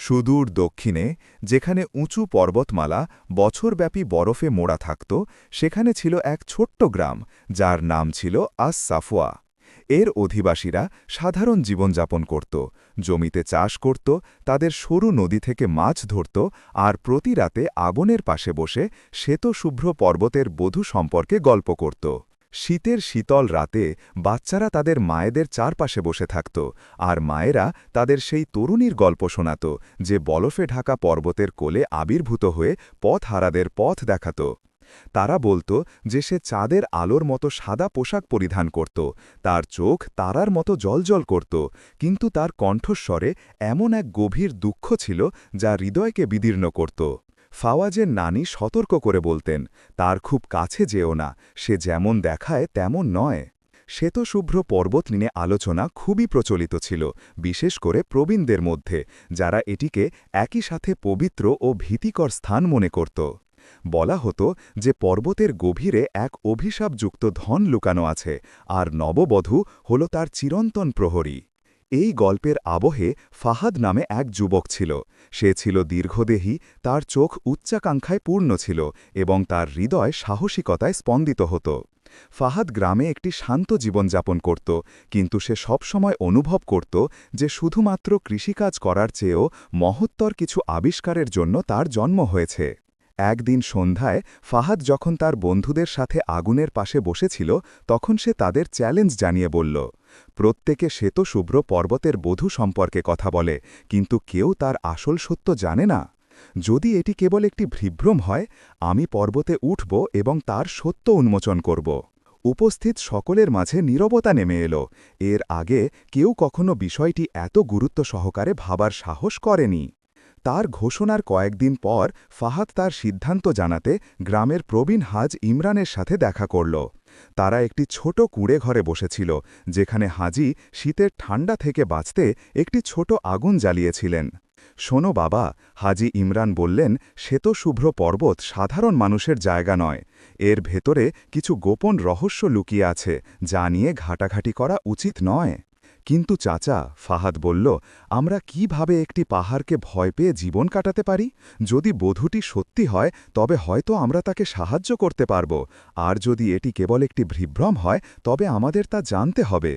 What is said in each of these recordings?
সুদূর দক্ষিণে, যেখানে উঁচু পর্বতমালা বছরব্যাপী বরফে মোড়া থাকত, সেখানে ছিল এক ছোট্ট গ্রাম, যার নাম ছিল আস সাফওয়া। এর অধিবাসীরা সাধারণ জীবনযাপন করত, জমিতে চাষ করত, তাদের সরু নদী থেকে মাছ ধরত, আর প্রতি রাতে আগুনের পাশে বসে শ্বেতশুভ্র পর্বতের বধূ সম্পর্কে গল্প করত। শীতের শীতল রাতে বাচ্চারা তাদের মায়েদের চারপাশে বসে থাকত, আর মায়েরা তাদের সেই তরুণীর গল্প শোনাত, যে বরফে ঢাকা পর্বতের কোলে আবির্ভূত হয়ে পথহারাদের পথ দেখাত। তারা বলত যে সে চাঁদের আলোর মতো সাদা পোশাক পরিধান করত, তার চোখ তারার মতো জ্বলজ্বল করত, কিন্তু তার কণ্ঠস্বরে এমন এক গভীর দুঃখ ছিল যা হৃদয়কে বিদীর্ণ করত। ফাওয়াজের নানি সতর্ক করে বলতেন, তার খুব কাছে যেও না, সে যেমন দেখায় তেমন নয়। শ্বেতশুভ্র পর্বত নিয়ে আলোচনা খুবই প্রচলিত ছিল, বিশেষ করে প্রবীণদের মধ্যে, যারা এটিকে একই সাথে পবিত্র ও ভীতিকর স্থান মনে করত। বলা হতো যে পর্বতের গভীরে এক অভিশাপযুক্ত ধন লুকানো আছে, আর নববধূ হল তার চিরন্তন প্রহরী। এই গল্পের আবহে ফাহাদ নামে এক যুবক ছিল। সে ছিল দীর্ঘদেহী, তার চোখ উচ্চাকাঙ্ক্ষায় পূর্ণ ছিল, এবং তার হৃদয় সাহসিকতায় স্পন্দিত হতো। ফাহাদ গ্রামে একটি শান্ত জীবনযাপন করত, কিন্তু সে সবসময় অনুভব করত যে শুধুমাত্র কৃষিকাজ করার চেয়েও মহত্তর কিছু আবিষ্কারের জন্য তার জন্ম হয়েছে। একদিন সন্ধ্যায় ফাহাদ যখন তার বন্ধুদের সাথে আগুনের পাশে বসেছিল, তখন সে তাদের চ্যালেঞ্জ জানিয়ে বলল, প্রত্যেকে শ্বেতশুভ্র পর্বতের বধূ সম্পর্কে কথা বলে, কিন্তু কেউ তার আসল সত্য জানে না। যদি এটি কেবল একটি ভ্রিভ্রম হয়, আমি পর্বতে উঠব এবং তার সত্য উন্মোচন করব। উপস্থিত সকলের মাঝে নীরবতা নেমে এলো। এর আগে কেউ কখনো বিষয়টি এত গুরুত্ব সহকারে ভাবার সাহস করেনি। তার ঘোষণার কয়েকদিন পর ফাহাদ তার সিদ্ধান্ত জানাতে গ্রামের প্রবীণ হাজ ইমরানের সাথে দেখা করল। তারা একটি ছোট কুঁড়ে ঘরে বসেছিল, যেখানে হাজি শীতের ঠান্ডা থেকে বাঁচতে একটি ছোট আগুন জ্বালিয়েছিলেন। শোনো বাবা, হাজি ইমরান বললেন, শ্বেতশুভ্র পর্বত সাধারণ মানুষের জায়গা নয়। এর ভেতরে কিছু গোপন রহস্য লুকিয়ে আছে, যা নিয়ে ঘাটাঘাটি করা উচিত নয়। কিন্তু চাচা, ফাহাদ বলল, আমরা কিভাবে একটি পাহাড়কে ভয় পেয়ে জীবন কাটাতে পারি? যদি বধূটি সত্যি হয়, তবে হয়তো আমরা তাকে সাহায্য করতে পারব, আর যদি এটি কেবল একটি ভ্রিভ্রম হয়, তবে আমাদের তা জানতে হবে।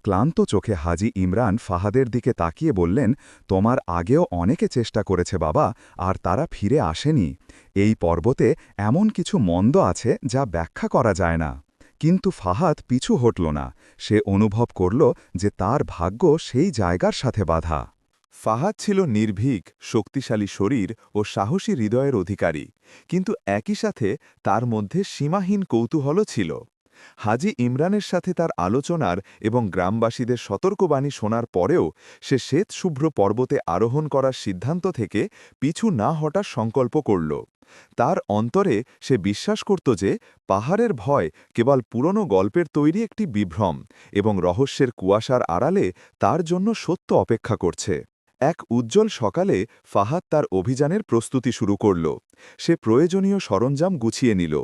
ক্লান্ত চোখে হাজি ইমরান ফাহাদের দিকে তাকিয়ে বললেন, তোমার আগেও অনেকে চেষ্টা করেছে বাবা, আর তারা ফিরে আসেনি। এই পর্বতে এমন কিছু মন্দ আছে যা ব্যাখ্যা করা যায় না। কিন্তু ফাহাদ পিছু হটল না। সে অনুভব করল যে তার ভাগ্য সেই জায়গার সাথে বাঁধা। ফাহাদ ছিল নির্ভীক, শক্তিশালী শরীর ও সাহসী হৃদয়ের অধিকারী, কিন্তু একই সাথে তার মধ্যে সীমাহীন কৌতূহলও ছিল। হাজি ইমরানের সাথে তার আলোচনার এবং গ্রামবাসীদের সতর্কবাণী শোনার পরেও সে শ্বেতশুভ্র পর্বতে আরোহণ করার সিদ্ধান্ত থেকে পিছু না হটার সংকল্প করল। তার অন্তরে সে বিশ্বাস করত যে পাহাড়ের ভয় কেবল পুরনো গল্পের তৈরি একটি বিভ্রম, এবং রহস্যের কুয়াশার আড়ালে তার জন্য সত্য অপেক্ষা করছে। এক উজ্জ্বল সকালে ফাহাদ তার অভিযানের প্রস্তুতি শুরু করল। সে প্রয়োজনীয় সরঞ্জাম গুছিয়ে নিল,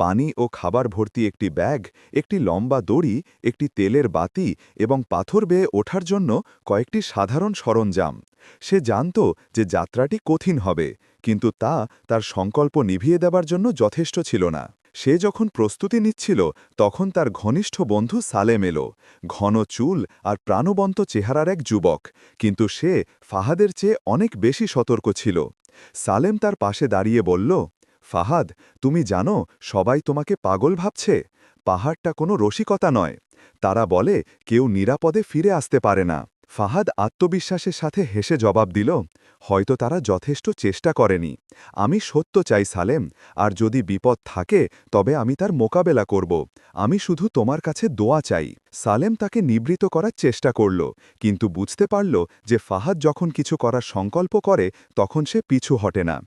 পানি ও খাবার ভর্তি একটি ব্যাগ, একটি লম্বা দড়ি, একটি তেলের বাতি এবং পাথর বেয়ে ওঠার জন্য কয়েকটি সাধারণ সরঞ্জাম। সে জানত যে যাত্রাটি কঠিন হবে, কিন্তু তা তার সংকল্প নিভিয়ে দেবার জন্য যথেষ্ট ছিল না। সে যখন প্রস্তুতি নিচ্ছিল, তখন তার ঘনিষ্ঠ বন্ধু সালেম এলো। ঘন চুল আর প্রাণবন্ত চেহারার এক যুবক, কিন্তু সে ফাহাদের চেয়ে অনেক বেশি সতর্ক ছিল। সালেম তার পাশে দাঁড়িয়ে বলল, ফাহাদ, তুমি জানো সবাই তোমাকে পাগল ভাবছে। পাহাড়টা কোনো রসিকতা নয়। তারা বলে কেউ নিরাপদে ফিরে আসতে পারে না। ফাহাদ আত্মবিশ্বাসের সাথে হেসে জবাব দিল, হয়তো তারা যথেষ্ট চেষ্টা করেনি। আমি সত্য চাই সালেম, আর যদি বিপদ থাকে তবে আমি তার মোকাবেলা করব। আমি শুধু তোমার কাছে দোয়া চাই। সালেম তাকে নিবৃত করার চেষ্টা করল, কিন্তু বুঝতে পারল যে ফাহাদ যখন কিছু করার সংকল্প করে, তখন সে পিছু হটে না।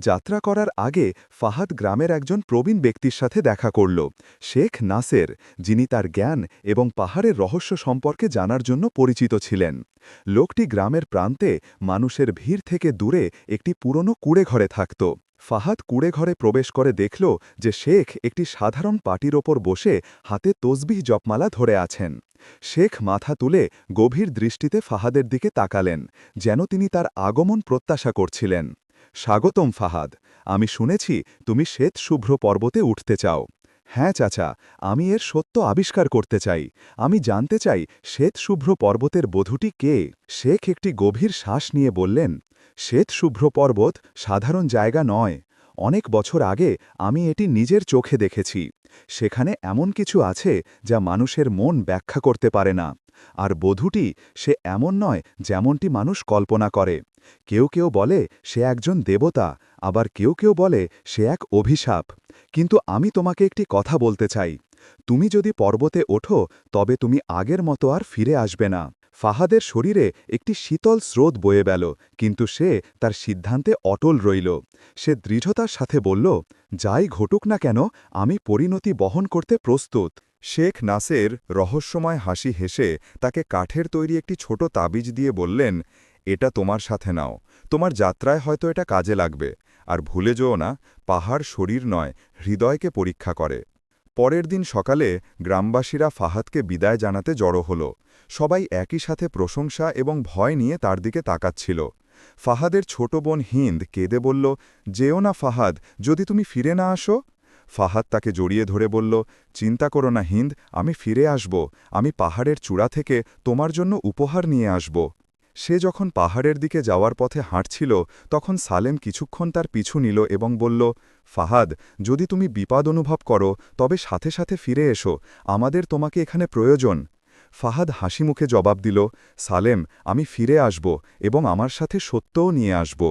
যাত্রা করার আগে ফাহাদ গ্রামের একজন প্রবীণ ব্যক্তির সাথে দেখা করল, শেখ নাসের, যিনি তার জ্ঞান এবং পাহাড়ের রহস্য সম্পর্কে জানার জন্য পরিচিত ছিলেন। লোকটি গ্রামের প্রান্তে মানুষের ভিড় থেকে দূরে একটি পুরনো কুঁড়েঘরে থাকত। ফাহাদ কুঁড়েঘরে প্রবেশ করে দেখল যে শেখ একটি সাধারণ পাটির ওপর বসে হাতে তসবিহ জপমালা ধরে আছেন। শেখ মাথা তুলে গভীর দৃষ্টিতে ফাহাদের দিকে তাকালেন, যেন তিনি তার আগমন প্রত্যাশা করছিলেন। স্বাগতম ফাহাদ, আমি শুনেছি তুমি শ্বেত শুভ্র পর্বতে উঠতে চাও। হ্যাঁ চাচা, আমি এর সত্য আবিষ্কার করতে চাই। আমি জানতে চাই শ্বেত শুভ্র পর্বতের বধূটি কে। শেখ একটি গভীর শ্বাস নিয়ে বললেন, শ্বেত শুভ্র পর্বত সাধারণ জায়গা নয়। অনেক বছর আগে আমি এটি নিজের চোখে দেখেছি। সেখানে এমন কিছু আছে যা মানুষের মন ব্যাখ্যা করতে পারে না। আর বধূটি সে এমন নয় যেমনটি মানুষ কল্পনা করে। কেউ কেউ বলে সে একজন দেবতা, আবার কেউ কেউ বলে সে এক অভিশাপ। কিন্তু আমি তোমাকে একটি কথা বলতে চাই, তুমি যদি পর্বতে ওঠো তবে তুমি আগের মতো আর ফিরে আসবে না। ফাহাদের শরীরে একটি শীতল স্রোত বয়ে গেল, কিন্তু সে তার সিদ্ধান্তে অটল রইল। সে দৃঢ়তার সাথে বলল, যাই ঘটুক না কেন, আমি পরিণতি বহন করতে প্রস্তুত। শেখ নাসের রহস্যময় হাসি হেসে তাকে কাঠের তৈরি একটি ছোট তাবিজ দিয়ে বললেন, এটা তোমার সাথে নাও, তোমার যাত্রায় হয়তো এটা কাজে লাগবে। আর ভুলে যেও না, পাহাড় শরীর নয়, হৃদয়কে পরীক্ষা করে। পরের দিন সকালে গ্রামবাসীরা ফাহাদকে বিদায় জানাতে জড়ো হল। সবাই একই সাথে প্রশংসা এবং ভয় নিয়ে তার দিকে তাকাচ্ছিল। ফাহাদের ছোট বোন হিন্দ কেঁদে বলল, যেও না ফাহাদ, যদি তুমি ফিরে না আসো। ফাহাদ তাকে জড়িয়ে ধরে বলল, চিন্তা করো না হিন্দ, আমি ফিরে আসব। আমি পাহাড়ের চূড়া থেকে তোমার জন্য উপহার নিয়ে আসব। সে যখন পাহাড়ের দিকে যাওয়ার পথে হাঁটছিল, তখন সালেম কিছুক্ষণ তার পিছু নিল এবং বলল, ফাহাদ, যদি তুমি বিপদ অনুভব করো তবে সাথে সাথে ফিরে এসো, আমাদের তোমাকে এখানে প্রয়োজন। ফাহাদ হাসি মুখে জবাব দিল, সালেম, আমি ফিরে আসব এবং আমার সাথে সত্যও নিয়ে আসব।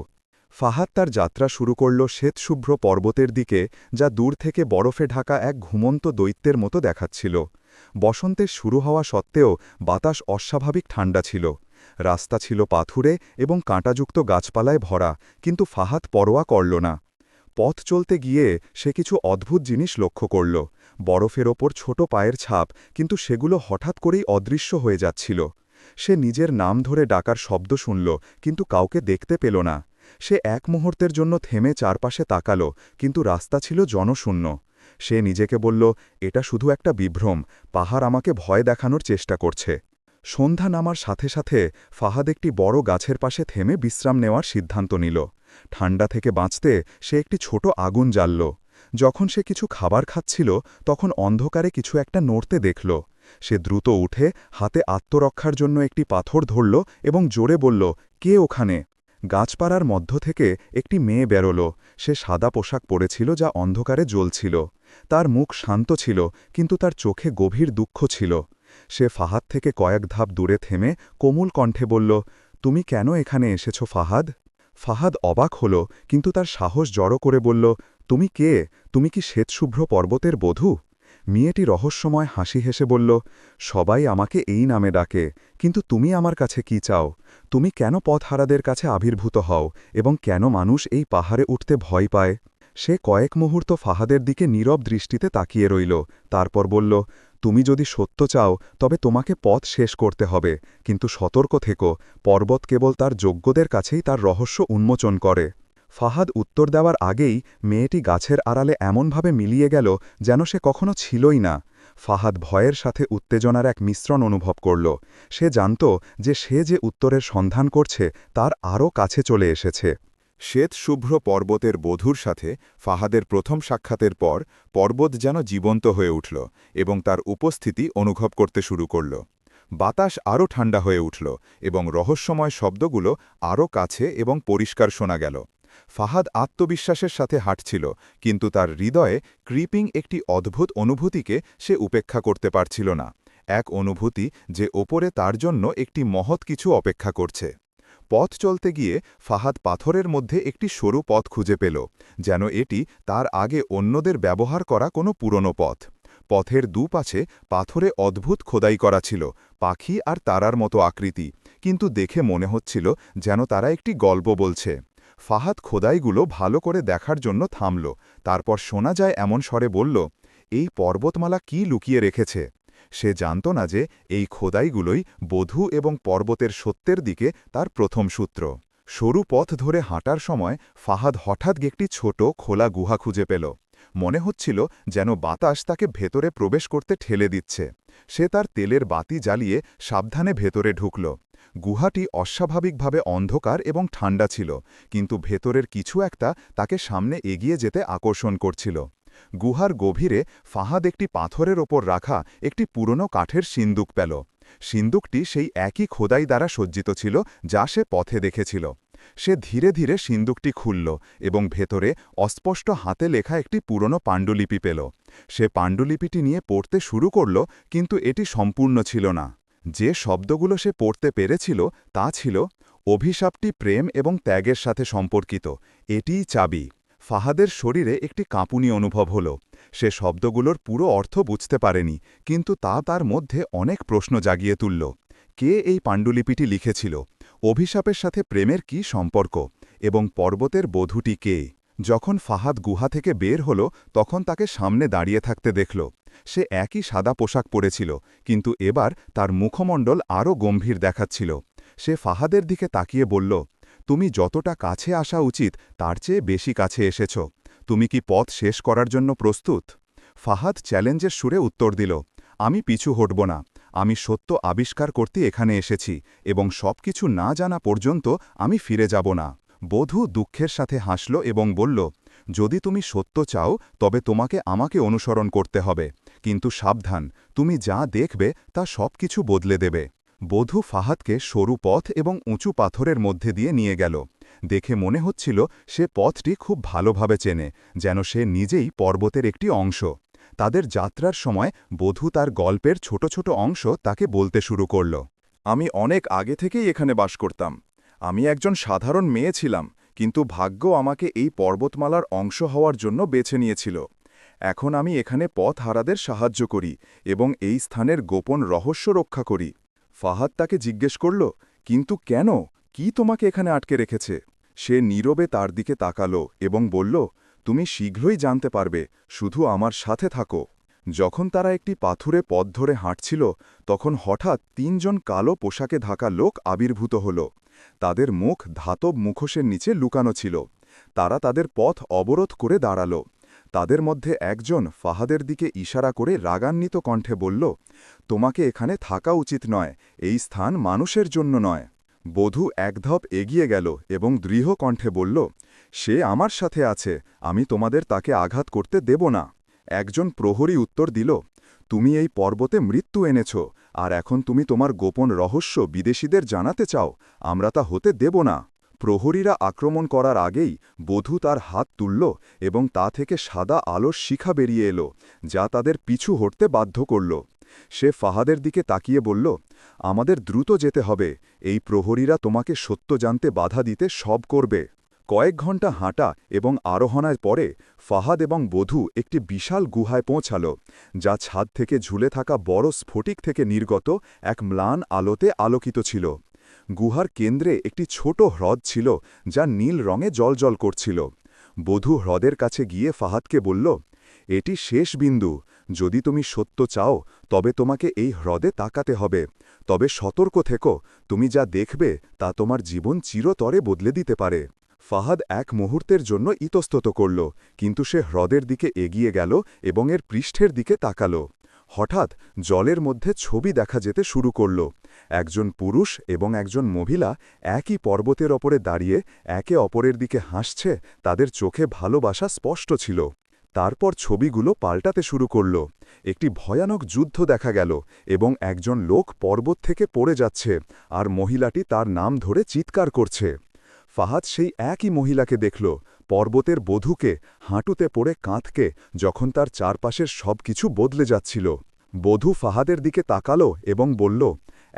ফাহাদ তার যাত্রা শুরু করল শ্বেতশুভ্র পর্বতের দিকে, যা দূর থেকে বরফে ঢাকা এক ঘুমন্ত দৈত্যের মতো দেখাচ্ছিল। বসন্তের শুরু হওয়া সত্ত্বেও বাতাস অস্বাভাবিক ঠান্ডা ছিল। রাস্তা ছিল পাথুরে এবং কাঁটাযুক্ত গাছপালায় ভরা, কিন্তু ফাহাদ পরোয়া করল না। পথ চলতে গিয়ে সে কিছু অদ্ভুত জিনিস লক্ষ্য করল। বরফের ওপর ছোট পায়ের ছাপ, কিন্তু সেগুলো হঠাৎ করেই অদৃশ্য হয়ে যাচ্ছিল। সে নিজের নাম ধরে ডাকার শব্দ শুনল, কিন্তু কাউকে দেখতে পেল না। সে এক মুহূর্তের জন্য থেমে চারপাশে তাকাল, কিন্তু রাস্তা ছিল জনশূন্য। সে নিজেকে বলল, এটা শুধু একটা বিভ্রম, পাহাড় আমাকে ভয় দেখানোর চেষ্টা করছে। সন্ধ্যা নামার সাথে সাথে ফাহাদ একটি বড় গাছের পাশে থেমে বিশ্রাম নেওয়ার সিদ্ধান্ত নিল। ঠান্ডা থেকে বাঁচতে সে একটি ছোট আগুন জ্বালল। যখন সে কিছু খাবার খাচ্ছিল, তখন অন্ধকারে কিছু একটা নড়তে দেখল। সে দ্রুত উঠে হাতে আত্মরক্ষার জন্য একটি পাথর ধরল এবং জোরে বলল, কে ওখানে? গাছপাড়ার মধ্য থেকে একটি মেয়ে বেরোল। সে সাদা পোশাক পরেছিল যা অন্ধকারে জ্বলছিল। তার মুখ শান্ত ছিল, কিন্তু তার চোখে গভীর দুঃখ ছিল। সে ফাহাদ থেকে কয়েক ধাপ দূরে থেমে কোমল কণ্ঠে বলল, তুমি কেন এখানে এসেছ ফাহাদ? ফাহাদ অবাক হল, কিন্তু তার সাহস জড়ো করে বলল, তুমি কে? তুমি কি শ্বেতশুভ্র পর্বতের বধূ? মেয়েটি রহস্যময় হাসি হেসে বলল, সবাই আমাকে এই নামে ডাকে, কিন্তু তুমি আমার কাছে কি চাও? তুমি কেন পথহারাদের কাছে আবির্ভূত হও এবং কেন মানুষ এই পাহাড়ে উঠতে ভয় পায়? সে কয়েক মুহূর্ত ফাহাদের দিকে নীরব দৃষ্টিতে তাকিয়ে রইল, তারপর বলল, তুমি যদি সত্য চাও তবে তোমাকে পথ শেষ করতে হবে, কিন্তু সতর্ক থেকো, পর্বত কেবল তার যোগ্যদের কাছেই তার রহস্য উন্মোচন করে। ফাহাদ উত্তর দেওয়ার আগেই মেয়েটি গাছের আড়ালে এমনভাবে মিলিয়ে গেল যেন সে কখনো ছিলই না। ফাহাদ ভয়ের সাথে উত্তেজনার এক মিশ্রণ অনুভব করল। সে জানত যে সে যে উত্তরের সন্ধান করছে তার আরও কাছে চলে এসেছে। শ্বেতশুভ্র পর্বতের বধূর সাথে ফাহাদের প্রথম সাক্ষাতের পর পর্বত যেন জীবন্ত হয়ে উঠল এবং তার উপস্থিতি অনুভব করতে শুরু করল। বাতাস আরও ঠান্ডা হয়ে উঠল এবং রহস্যময় শব্দগুলো আরও কাছে এবং পরিষ্কার শোনা গেল। ফাহাদ আত্মবিশ্বাসের সাথে হাঁটছিল, কিন্তু তার হৃদয়ে ক্রিপিং একটি অদ্ভুত অনুভূতিকে সে উপেক্ষা করতে পারছিল না। এক অনুভূতি যে ওপরে তার জন্য একটি মহৎ কিছু অপেক্ষা করছে। পথ চলতে গিয়ে ফাহাদ পাথরের মধ্যে একটি সরু পথ খুঁজে পেল, যেন এটি তার আগে অন্যদের ব্যবহার করা কোনো পুরনো পথ। পথের দুপাশে পাথরে অদ্ভুত খোদাই করা ছিল, পাখি আর তারার মতো আকৃতি, কিন্তু দেখে মনে হচ্ছিল যেন তারা একটি গল্প বলছে। ফাহাদ খোদাইগুলো ভালো করে দেখার জন্য থামল, তারপর শোনা যায় এমন স্বরে বলল, এই পর্বতমালা কি লুকিয়ে রেখেছে? সে জানত না যে এই খোদাইগুলোই বধূ এবং পর্বতের সত্যের দিকে তার প্রথম সূত্র। সরু পথ ধরে হাঁটার সময় ফাহাদ হঠাৎ একটি ছোট খোলা গুহা খুঁজে পেল। মনে হচ্ছিল যেন বাতাস তাকে ভেতরে প্রবেশ করতে ঠেলে দিচ্ছে। সে তার তেলের বাতি জ্বালিয়ে সাবধানে ভেতরে ঢুকল। গুহাটি অস্বাভাবিকভাবে অন্ধকার এবং ঠান্ডা ছিল, কিন্তু ভেতরের কিছু একটা তাকে সামনে এগিয়ে যেতে আকর্ষণ করছিল। গুহার গভীরে ফাহাদ একটি পাথরের ওপর রাখা একটি পুরনো কাঠের সিন্দুক পেল। সিন্দুকটি সেই একই খোদাই দ্বারা সজ্জিত ছিল যা সে পথে দেখেছিল। সে ধীরে ধীরে সিন্দুকটি খুলল এবং ভেতরে অস্পষ্ট হাতে লেখা একটি পুরনো পাণ্ডুলিপি পেল। সে পাণ্ডুলিপিটি নিয়ে পড়তে শুরু করল, কিন্তু এটি সম্পূর্ণ ছিল না। যে শব্দগুলো সে পড়তে পেরেছিল তা ছিল, অভিশাপটি প্রেম এবং ত্যাগের সাথে সম্পর্কিত, এটিই চাবি। ফাহাদের শরীরে একটি কাঁপুনি অনুভব হল। সে শব্দগুলোর পুরো অর্থ বুঝতে পারেনি, কিন্তু তা তার মধ্যে অনেক প্রশ্ন জাগিয়ে তুলল। কে এই পাণ্ডুলিপিটি লিখেছিল? অভিশাপের সাথে প্রেমের কি সম্পর্ক? এবং পর্বতের বধূটি কে? যখন ফাহাদ গুহা থেকে বের হল, তখন তাকে সামনে দাঁড়িয়ে থাকতে দেখল। সে একই সাদা পোশাক পরেছিল, কিন্তু এবার তার মুখমণ্ডল আরও গম্ভীর দেখাচ্ছিল। সে ফাহাদের দিকে তাকিয়ে বলল, তুমি যতটা কাছে আসা উচিত তার চেয়ে বেশি কাছে এসেছ। তুমি কি পথ শেষ করার জন্য প্রস্তুত? ফাহাদ চ্যালেঞ্জের সুরে উত্তর দিল, আমি পিছু হটব না। আমি সত্য আবিষ্কার করতে এখানে এসেছি, এবং সবকিছু না জানা পর্যন্ত আমি ফিরে যাব না। বধূ দুঃখের সাথে হাসল এবং বলল, যদি তুমি সত্য চাও তবে তোমাকে আমাকে অনুসরণ করতে হবে, কিন্তু সাবধান, তুমি যা দেখবে তা সবকিছু বদলে দেবে। বধূ ফাহাদকে সরু পথ এবং উঁচু পাথরের মধ্যে দিয়ে নিয়ে গেল। দেখে মনে হচ্ছিল সে পথটি খুব ভালোভাবে চেনে, যেন সে নিজেই পর্বতের একটি অংশ। তাদের যাত্রার সময় বধূ তার গল্পের ছোট ছোট অংশ তাকে বলতে শুরু করল। আমি অনেক আগে থেকেই এখানে বাস করতাম। আমি একজন সাধারণ মেয়ে ছিলাম, কিন্তু ভাগ্য আমাকে এই পর্বতমালার অংশ হওয়ার জন্য বেছে নিয়েছিল। এখন আমি এখানে পথ হারাদের সাহায্য করি এবং এই স্থানের গোপন রহস্য রক্ষা করি। ফাহাদ তাকে জিজ্ঞেস করল, কিন্তু কেন? কি তোমাকে এখানে আটকে রেখেছে? সে নীরবে তার দিকে তাকালো এবং বলল, তুমি শীঘ্রই জানতে পারবে, শুধু আমার সাথে থাকো। যখন তারা একটি পাথুরে পথ ধরে হাঁটছিল, তখন হঠাৎ ৩ জন কালো পোশাকে ঢাকা লোক আবির্ভূত হল। তাদের মুখ ধাতব মুখোশের নিচে লুকানো ছিল। তারা তাদের পথ অবরোধ করে দাঁড়াল। তাদের মধ্যে একজন ফাহাদের দিকে ইশারা করে রাগান্বিত কণ্ঠে বলল, তোমাকে এখানে থাকা উচিত নয়, এই স্থান মানুষের জন্য নয়। বধূ এক ধাপ এগিয়ে গেল এবং দৃঢ় কণ্ঠে বলল, সে আমার সাথে আছে, আমি তোমাদের তাকে আঘাত করতে দেব না। একজন প্রহরী উত্তর দিল, তুমি এই পর্বতে মৃত্যু এনেছ, আর এখন তুমি তোমার গোপন রহস্য বিদেশীদের জানাতে চাও, আমরা তা হতে দেব না। প্রহরীরা আক্রমণ করার আগেই বধূ তার হাত তুলল এবং তা থেকে সাদা আলোর শিখা বেরিয়ে এলো, যা তাদের পিছু হটতে বাধ্য করল। সে ফাহাদের দিকে তাকিয়ে বলল, আমাদের দ্রুত যেতে হবে, এই প্রহরীরা তোমাকে সত্য জানতে বাধা দিতে সব করবে। কয়েক ঘণ্টা হাঁটা এবং আরোহণের পরে ফাহাদ এবং বধূ একটি বিশাল গুহায় পৌঁছাল, যা ছাদ থেকে ঝুলে থাকা বড় স্ফটিক থেকে নির্গত এক ম্লান আলোতে আলোকিত ছিল। গুহার কেন্দ্রে একটি ছোট হ্রদ ছিল, যা নীল রঙে জ্বলজ্বল করছিল। বধূ হ্রদের কাছে গিয়ে ফাহাদকে বলল, এটি শেষ বিন্দু। যদি তুমি সত্য চাও তবে তোমাকে এই হ্রদে তাকাতে হবে। তবে সতর্ক থেকো, তুমি যা দেখবে তা তোমার জীবন চিরতরে বদলে দিতে পারে। ফাহাদ এক মুহূর্তের জন্য ইতস্তত করল, কিন্তু সে হ্রদের দিকে এগিয়ে গেল এবং এর পৃষ্ঠের দিকে তাকাল। হঠাৎ জলের মধ্যে ছবি দেখা যেতে শুরু করল। একজন পুরুষ এবং একজন মহিলা একই পর্বতের ওপরে দাঁড়িয়ে একে অপরের দিকে হাসছে, তাদের চোখে ভালোবাসা স্পষ্ট ছিল। তারপর ছবিগুলো পাল্টাতে শুরু করল। একটি ভয়ানক যুদ্ধ দেখা গেল এবং একজন লোক পর্বত থেকে পড়ে যাচ্ছে, আর মহিলাটি তার নাম ধরে চিৎকার করছে। ফাহাদ সেই একই মহিলাকে দেখল, পর্বতের বধূকে, হাঁটুতে পড়ে কাঁধকে, যখন তার চারপাশের সব কিছু বদলে যাচ্ছিল। বধূ ফাহাদের দিকে তাকালো এবং বলল,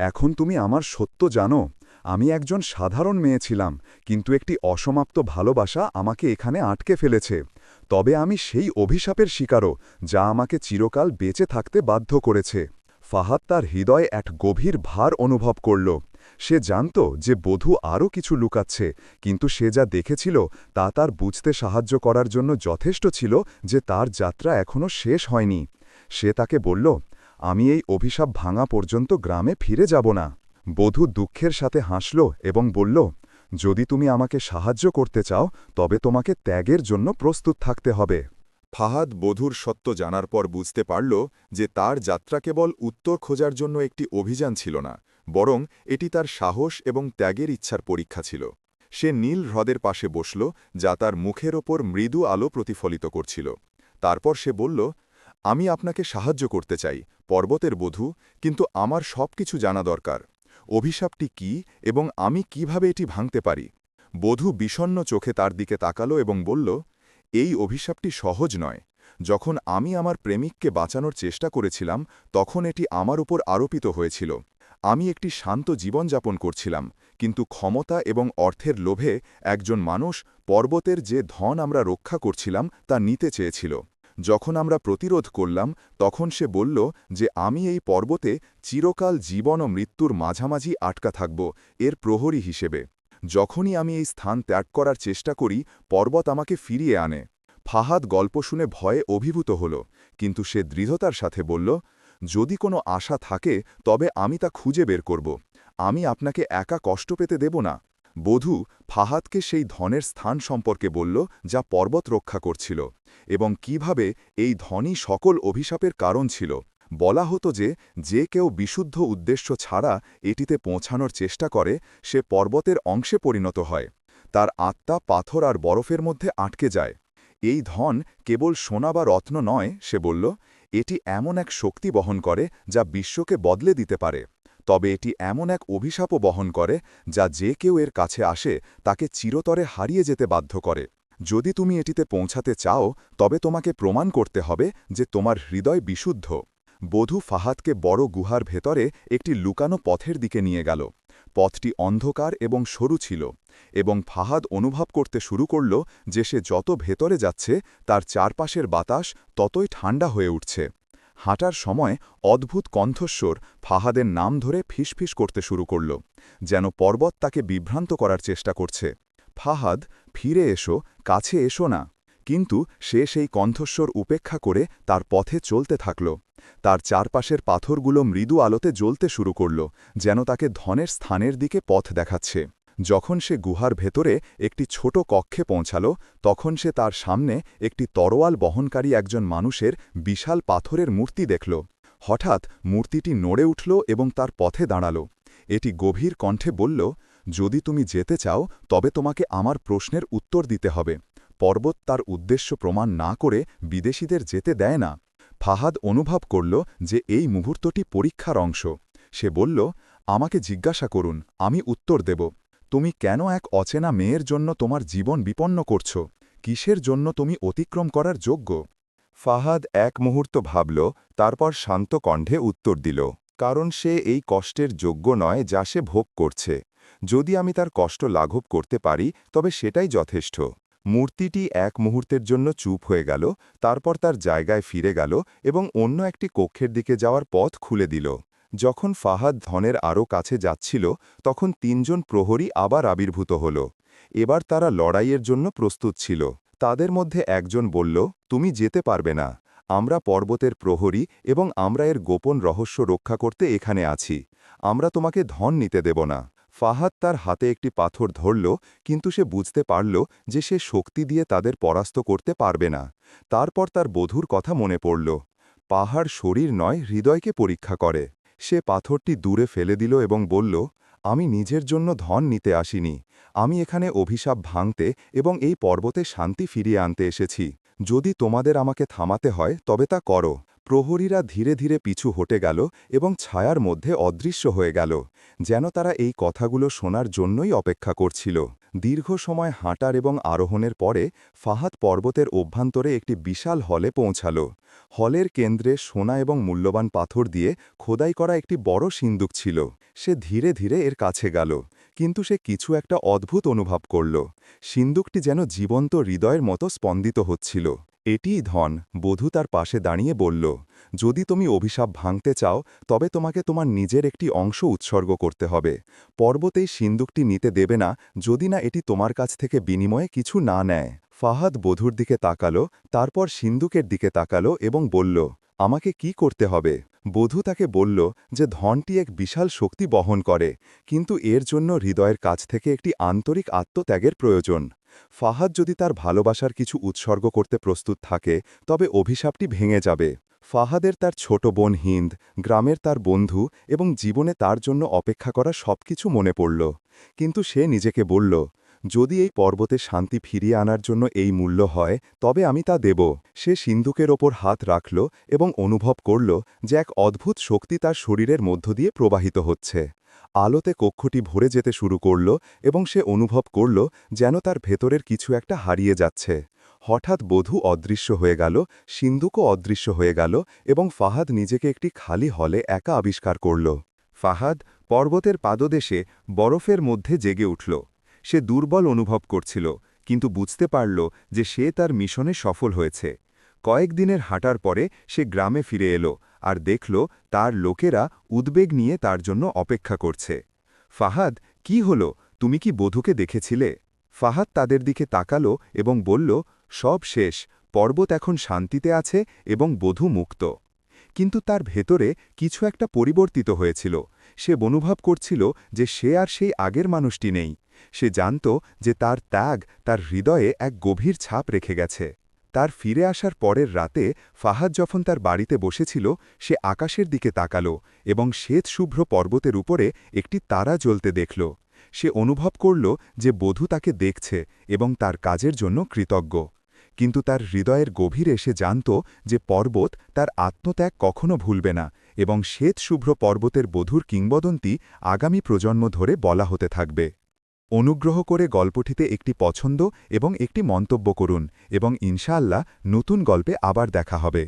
এখন তুমি আমার সত্য জানো। আমি একজন সাধারণ মেয়ে ছিলাম, কিন্তু একটি অসমাপ্ত ভালোবাসা আমাকে এখানে আটকে ফেলেছে। তবে আমি সেই অভিশাপের শিকারও, যা আমাকে চিরকাল বেঁচে থাকতে বাধ্য করেছে। ফাহাদ তার হৃদয়ে এক গভীর ভার অনুভব করল। সে জানত যে বধূ আরও কিছু লুকাচ্ছে, কিন্তু সে যা দেখেছিল তা তার বুঝতে সাহায্য করার জন্য যথেষ্ট ছিল যে তার যাত্রা এখনও শেষ হয়নি। সে তাকে বলল, আমি এই অভিশাপ ভাঙা পর্যন্ত গ্রামে ফিরে যাব না। বধূ দুঃখের সাথে হাসল এবং বলল, যদি তুমি আমাকে সাহায্য করতে চাও তবে তোমাকে ত্যাগের জন্য প্রস্তুত থাকতে হবে। ফাহাদ বধূর সত্য জানার পর বুঝতে পারল যে তার যাত্রা কেবল উত্তর খোঁজার জন্য একটি অভিযান ছিল না, বরং এটি তার সাহস এবং ত্যাগের ইচ্ছার পরীক্ষা ছিল। সে নীল হ্রদের পাশে বসল, যা তার মুখের ওপর মৃদু আলো প্রতিফলিত করছিল। তারপর সে বলল, আমি আপনাকে সাহায্য করতে চাই, পর্বতের বধূ, কিন্তু আমার সবকিছু জানা দরকার। অভিশাপটি কি এবং আমি কিভাবে এটি ভাঙতে পারি? বধূ বিষণ্ণ চোখে তার দিকে তাকালো এবং বলল, এই অভিশাপটি সহজ নয়। যখন আমি আমার প্রেমিককে বাঁচানোর চেষ্টা করেছিলাম, তখন এটি আমার উপর আরোপিত হয়েছিল। আমি একটি শান্ত জীবনযাপন করছিলাম, কিন্তু ক্ষমতা এবং অর্থের লোভে একজন মানুষ পর্বতের যে ধন আমরা রক্ষা করছিলাম তা নিতে চেয়েছিল। যখন আমরা প্রতিরোধ করলাম, তখন সে বলল যে আমি এই পর্বতে চিরকাল জীবন ও মৃত্যুর মাঝামাঝি আটকা থাকব, এর প্রহরী হিসেবে। যখনই আমি এই স্থান ত্যাগ করার চেষ্টা করি, পর্বত আমাকে ফিরিয়ে আনে। ফাহাদ গল্প শুনে ভয়ে অভিভূত হল, কিন্তু সে দৃঢ়তার সাথে বলল, যদি কোনো আশা থাকে তবে আমি তা খুঁজে বের করব। আমি আপনাকে একা কষ্ট পেতে দেব না। বধূ ফাহাদকে সেই ধনের স্থান সম্পর্কে বলল, যা পর্বত রক্ষা করছিল, এবং কিভাবে এই ধনই সকল অভিশাপের কারণ ছিল। বলা হতো যে যে কেউ বিশুদ্ধ উদ্দেশ্য ছাড়া এটিতে পৌঁছানোর চেষ্টা করে, সে পর্বতের অংশে পরিণত হয়। তার আত্মা পাথর আর বরফের মধ্যে আটকে যায়। এই ধন কেবল সোনা বা রত্ন নয়, সে বলল, এটি এমন এক শক্তি বহন করে যা বিশ্বকে বদলে দিতে পারে। তবে এটি এমন এক অভিশাপও বহন করে যা যে কেউ এর কাছে আসে তাকে চিরতরে হারিয়ে যেতে বাধ্য করে। যদি তুমি এটিতে পৌঁছাতে চাও, তবে তোমাকে প্রমাণ করতে হবে যে তোমার হৃদয় বিশুদ্ধ। বধূ ফাহাদকে বড় গুহার ভেতরে একটি লুকানো পথের দিকে নিয়ে গেল। পথটি অন্ধকার এবং সরু ছিল, এবং ফাহাদ অনুভব করতে শুরু করল যে সে যত ভেতরে যাচ্ছে তার চারপাশের বাতাস ততই ঠান্ডা হয়ে উঠছে। হাঁটার সময় অদ্ভুত কণ্ঠস্বর ফাহাদের নাম ধরে ফিসফিস করতে শুরু করল, যেন পর্বত তাকে বিভ্রান্ত করার চেষ্টা করছে। ফাহাদ, ফিরে এসো, কাছে এসো না। কিন্তু সে সেই কণ্ঠস্বর উপেক্ষা করে তার পথে চলতে থাকল। তার চারপাশের পাথরগুলো মৃদু আলোতে জ্বলতে শুরু করল, যেন তাকে ধনের স্থানের দিকে পথ দেখাচ্ছে। যখন সে গুহার ভেতরে একটি ছোট কক্ষে পৌঁছাল, তখন সে তার সামনে একটি তরোয়াল বহনকারী একজন মানুষের বিশাল পাথরের মূর্তি দেখল। হঠাৎ মূর্তিটি নড়ে উঠল এবং তার পথে দাঁড়াল। এটি গভীর কণ্ঠে বলল, যদি তুমি যেতে চাও তবে তোমাকে আমার প্রশ্নের উত্তর দিতে হবে। পর্বত তার উদ্দেশ্য প্রমাণ না করে বিদেশীদের যেতে দেয় না। ফাহাদ অনুভব করল যে এই মুহূর্তটি পরীক্ষার অংশ। সে বলল, আমাকে জিজ্ঞাসা করুন, আমি উত্তর দেব। তুমি কেন এক অচেনা মেয়ের জন্য তোমার জীবন বিপন্ন করছ? কিসের জন্য তুমি অতিক্রম করার যোগ্য? ফাহাদ এক মুহূর্ত ভাবল, তারপর শান্ত কণ্ঠে উত্তর দিল, কারণ সে এই কষ্টের যোগ্য নয় যা সে ভোগ করছে। যদি আমি তার কষ্ট লাঘব করতে পারি তবে সেটাই যথেষ্ট। মূর্তিটি এক মুহূর্তের জন্য চুপ হয়ে গেল, তারপর তার জায়গায় ফিরে গেল এবং অন্য একটি কক্ষের দিকে যাওয়ার পথ খুলে দিল। যখন ফাহাদ ধনের আরও কাছে যাচ্ছিল, তখন তিনজন প্রহরী আবার আবির্ভূত হল। এবার তারা লড়াইয়ের জন্য প্রস্তুত ছিল। তাদের মধ্যে একজন বলল, তুমি যেতে পারবে না। আমরা পর্বতের প্রহরী এবং আমরা এর গোপন রহস্য রক্ষা করতে এখানে আছি। আমরা তোমাকে ধন নিতে দেব না। ফাহাদ তার হাতে একটি পাথর ধরল, কিন্তু সে বুঝতে পারল যে সে শক্তি দিয়ে তাদের পরাস্ত করতে পারবে না। তারপর তার বধূর কথা মনে পড়ল। পাহাড় শরীর নয়, হৃদয়কে পরীক্ষা করে। সে পাথরটি দূরে ফেলে দিল এবং বলল, আমি নিজের জন্য ধন নিতে আসিনি। আমি এখানে অভিশাপ ভাঙতে এবং এই পর্বতে শান্তি ফিরিয়ে আনতে এসেছি। যদি তোমাদের আমাকে থামাতে হয় তবে তা করো। প্রহরীরা ধীরে ধীরে পিছু হটে গেল এবং ছায়ার মধ্যে অদৃশ্য হয়ে গেল, যেন তারা এই কথাগুলো শোনার জন্যই অপেক্ষা করছিল। দীর্ঘ সময় হাঁটার এবং আরোহণের পরে ফাহাদ পর্বতের অভ্যন্তরে একটি বিশাল হলে পৌঁছাল। হলের কেন্দ্রে সোনা এবং মূল্যবান পাথর দিয়ে খোদাই করা একটি বড় সিন্দুক ছিল। সে ধীরে ধীরে এর কাছে গেল, কিন্তু সে কিছু একটা অদ্ভুত অনুভব করল। সিন্দুকটি যেন জীবন্ত হৃদয়ের মতো স্পন্দিত হচ্ছিল। এটিই ধন, বধূ তার পাশে দাঁড়িয়ে বলল, যদি তুমি অভিশাপ ভাঙতে চাও তবে তোমাকে তোমার নিজের একটি অংশ উৎসর্গ করতে হবে। পর্বতেই সিন্দুকটি নিতে দেবে না যদি না এটি তোমার কাছ থেকে বিনিময়ে কিছু না নেয়। ফাহাদ বধূর দিকে তাকালো, তারপর সিন্দুকের দিকে তাকালো এবং বলল, আমাকে কি করতে হবে? বধূ তাকে বলল যে ধনটি এক বিশাল শক্তি বহন করে, কিন্তু এর জন্য হৃদয়ের কাছ থেকে একটি আন্তরিক আত্মত্যাগের প্রয়োজন। ফাহাদ যদি তার ভালোবাসার কিছু উৎসর্গ করতে প্রস্তুত থাকে তবে অভিশাপটি ভেঙে যাবে। ফাহাদের তার ছোট বোন হিন্দ, গ্রামের তার বন্ধু এবং জীবনে তার জন্য অপেক্ষা করা সবকিছু মনে পড়ল। কিন্তু সে নিজেকে বলল, যদি এই পর্বতে শান্তি ফিরিয়ে আনার জন্য এই মূল্য হয় তবে আমি তা দেব। সে সিন্ধুকের ওপর হাত রাখল এবং অনুভব করল যে এক অদ্ভুত শক্তি তার শরীরের মধ্য দিয়ে প্রবাহিত হচ্ছে। আলোতে কক্ষটি ভরে যেতে শুরু করল এবং সে অনুভব করল যেন তার ভেতরের কিছু একটা হারিয়ে যাচ্ছে। হঠাৎ বধূ অদৃশ্য হয়ে গেল, সিন্ধুকও অদৃশ্য হয়ে গেল এবং ফাহাদ নিজেকে একটি খালি হলে একা আবিষ্কার করল। ফাহাদ পর্বতের পাদদেশে বরফের মধ্যে জেগে উঠল। সে দুর্বল অনুভব করছিল, কিন্তু বুঝতে পারল যে সে তার মিশনে সফল হয়েছে। কয়েকদিনের হাঁটার পরে সে গ্রামে ফিরে এলো আর দেখল তার লোকেরা উদ্বেগ নিয়ে তার জন্য অপেক্ষা করছে। ফাহাদ, কি হলো, তুমি কি বধূকে দেখেছিলে? ফাহাদ তাদের দিকে তাকালো এবং বলল, সব শেষ, পর্বত এখন শান্তিতে আছে এবং বধূ মুক্ত। কিন্তু তার ভেতরে কিছু একটা পরিবর্তিত হয়েছিল। সে অনুভব করছিল যে সে আর সেই আগের মানুষটি নেই। সে জানত যে তার ত্যাগ তার হৃদয়ে এক গভীর ছাপ রেখে গেছে। তার ফিরে আসার পরের রাতে ফাহাদ যখন তার বাড়িতে বসেছিল, সে আকাশের দিকে তাকালো এবং শ্বেত-শুভ্র পর্বতের উপরে একটি তারা জ্বলতে দেখল। সে অনুভব করল যে বধূ তাকে দেখছে এবং তার কাজের জন্য কৃতজ্ঞ। কিন্তু তার হৃদয়ের গভীরে সে জানত যে পর্বত তার আত্মত্যাগ কখনো ভুলবে না এবং শ্বেত-শুভ্র পর্বতের বধূর কিংবদন্তি আগামী প্রজন্ম ধরে বলা হতে থাকবে। অনুগ্রহ করে গল্পটিতে একটি পছন্দ এবং একটি মন্তব্য করুন এবং ইনশাআল্লাহ নতুন গল্পে আবার দেখা হবে।